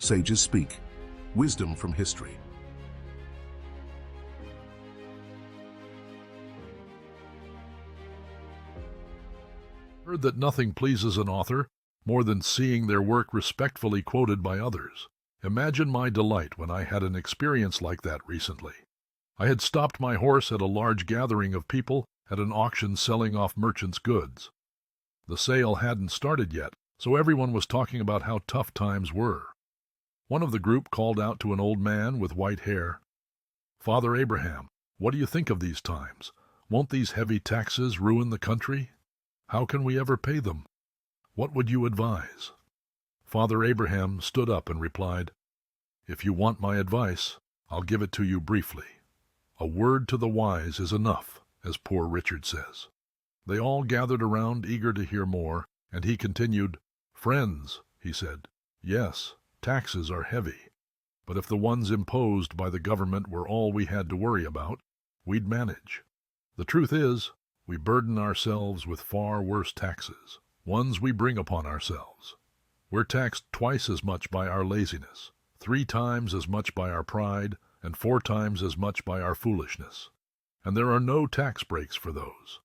Sages speak. Wisdom from history. Heard that nothing pleases an author more than seeing their work respectfully quoted by others. Imagine my delight when I had an experience like that recently. I had stopped my horse at a large gathering of people at an auction selling off merchants' goods. The sale hadn't started yet, so everyone was talking about how tough times were. One of the group called out to an old man with white hair, "Father Abraham, what do you think of these times? Won't these heavy taxes ruin the country? How can we ever pay them? What would you advise?" Father Abraham stood up and replied, "If you want my advice, I'll give it to you briefly. A word to the wise is enough, as Poor Richard says." They all gathered around, eager to hear more, and he continued, "Friends," he said, "yes, taxes are heavy, but if the ones imposed by the government were all we had to worry about, we'd manage. The truth is, we burden ourselves with far worse taxes, ones we bring upon ourselves. We're taxed twice as much by our laziness, 3 times as much by our pride, and 4 times as much by our foolishness. And there are no tax breaks for those.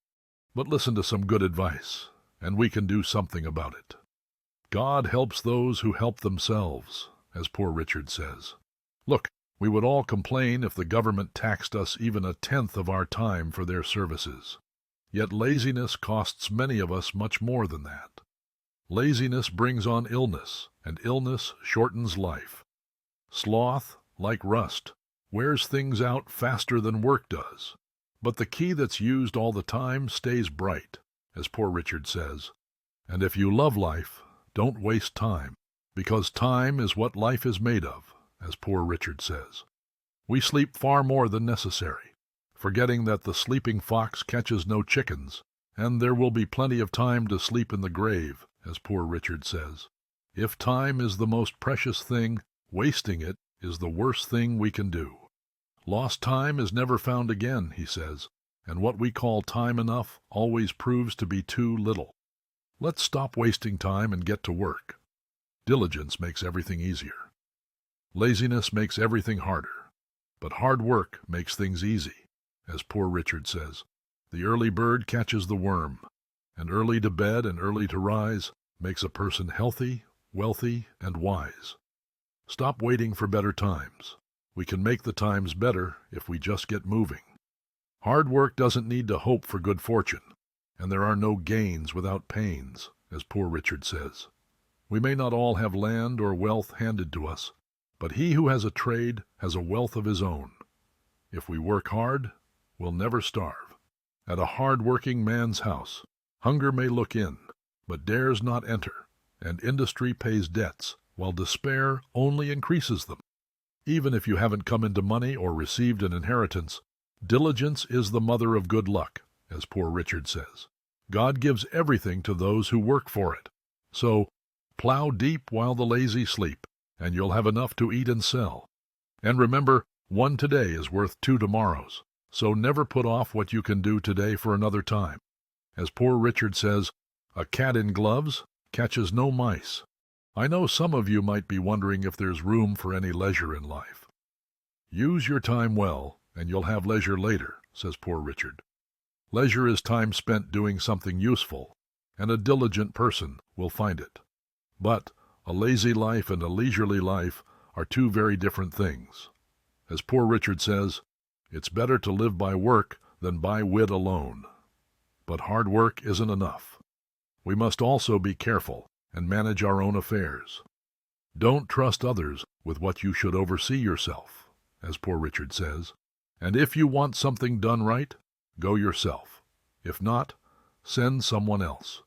But listen to some good advice, and we can do something about it. God helps those who help themselves, as Poor Richard says. Look, we would all complain if the government taxed us even 1/10 of our time for their services. Yet laziness costs many of us much more than that. Laziness brings on illness, and illness shortens life. Sloth, like rust, wears things out faster than work does. But the key that's used all the time stays bright, as Poor Richard says. And if you love life, don't waste time, because time is what life is made of, as Poor Richard says. We sleep far more than necessary, forgetting that the sleeping fox catches no chickens, and there will be plenty of time to sleep in the grave, as Poor Richard says. If time is the most precious thing, wasting it is the worst thing we can do. Lost time is never found again, he says, and what we call time enough always proves to be too little. Let's stop wasting time and get to work. Diligence makes everything easier. Laziness makes everything harder, but hard work makes things easy, as Poor Richard says. The early bird catches the worm, and early to bed and early to rise makes a person healthy, wealthy, and wise. Stop waiting for better times. We can make the times better if we just get moving. Hard work doesn't need to hope for good fortune, and there are no gains without pains, as Poor Richard says. We may not all have land or wealth handed to us, but he who has a trade has a wealth of his own. If we work hard, we'll never starve. At a hard-working man's house, hunger may look in, but dares not enter, and industry pays debts, while despair only increases them. Even if you haven't come into money or received an inheritance, diligence is the mother of good luck, as Poor Richard says. God gives everything to those who work for it. So, plow deep while the lazy sleep, and you'll have enough to eat and sell. And remember, 1 today is worth 2 tomorrows, so never put off what you can do today for another time. As Poor Richard says, a cat in gloves catches no mice. I know some of you might be wondering if there's room for any leisure in life. Use your time well, and you'll have leisure later, says Poor Richard. Leisure is time spent doing something useful, and a diligent person will find it. But a lazy life and a leisurely life are 2 very different things. As Poor Richard says, it's better to live by work than by wit alone. But hard work isn't enough. We must also be careful and manage our own affairs. Don't trust others with what you should oversee yourself, as Poor Richard says, and if you want something done right, go yourself. If not, send someone else.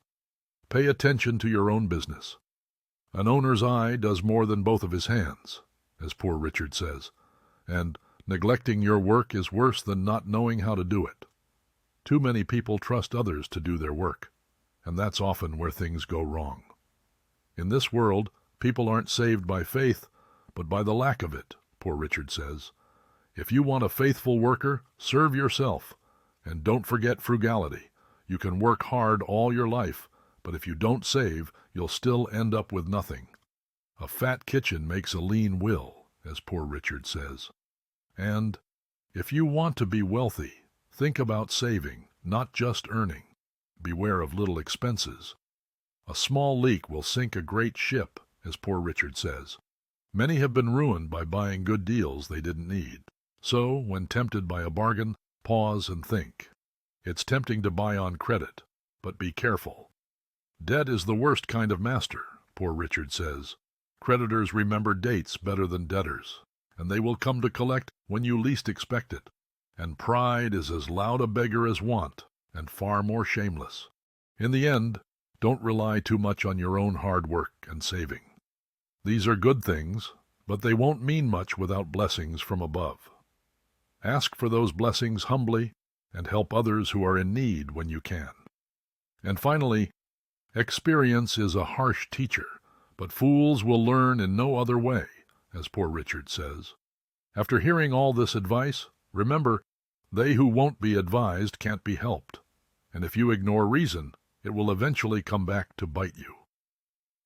Pay attention to your own business. An owner's eye does more than both of his hands, as Poor Richard says, and neglecting your work is worse than not knowing how to do it. Too many people trust others to do their work, and that's often where things go wrong. In this world, people aren't saved by faith, but by the lack of it, Poor Richard says. If you want a faithful worker, serve yourself, and don't forget frugality. You can work hard all your life, but if you don't save, you'll still end up with nothing. A fat kitchen makes a lean will, as Poor Richard says. And if you want to be wealthy, think about saving, not just earning. Beware of little expenses. A small leak will sink a great ship, as Poor Richard says. Many have been ruined by buying good deals they didn't need. So, when tempted by a bargain, pause and think. It's tempting to buy on credit, but be careful. Debt is the worst kind of master, Poor Richard says. Creditors remember dates better than debtors, and they will come to collect when you least expect it. And pride is as loud a beggar as want, and far more shameless. In the end, don't rely too much on your own hard work and saving. These are good things, but they won't mean much without blessings from above. Ask for those blessings humbly and help others who are in need when you can. And finally, experience is a harsh teacher, but fools will learn in no other way, as Poor Richard says. After hearing all this advice, remember, they who won't be advised can't be helped, and if you ignore reason, it will eventually come back to bite you.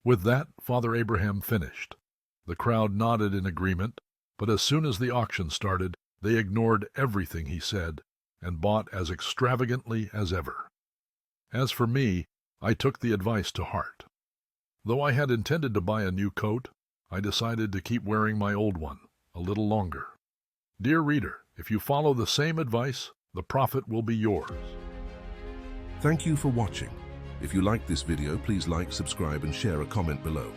With that, Father Abraham finished. The crowd nodded in agreement, but as soon as the auction started, they ignored everything he said and bought as extravagantly as ever. As for me, I took the advice to heart. Though I had intended to buy a new coat, I decided to keep wearing my old one a little longer. Dear reader, if you follow the same advice, the profit will be yours. Thank you for watching. If you liked this video, please like, subscribe, and share a comment below.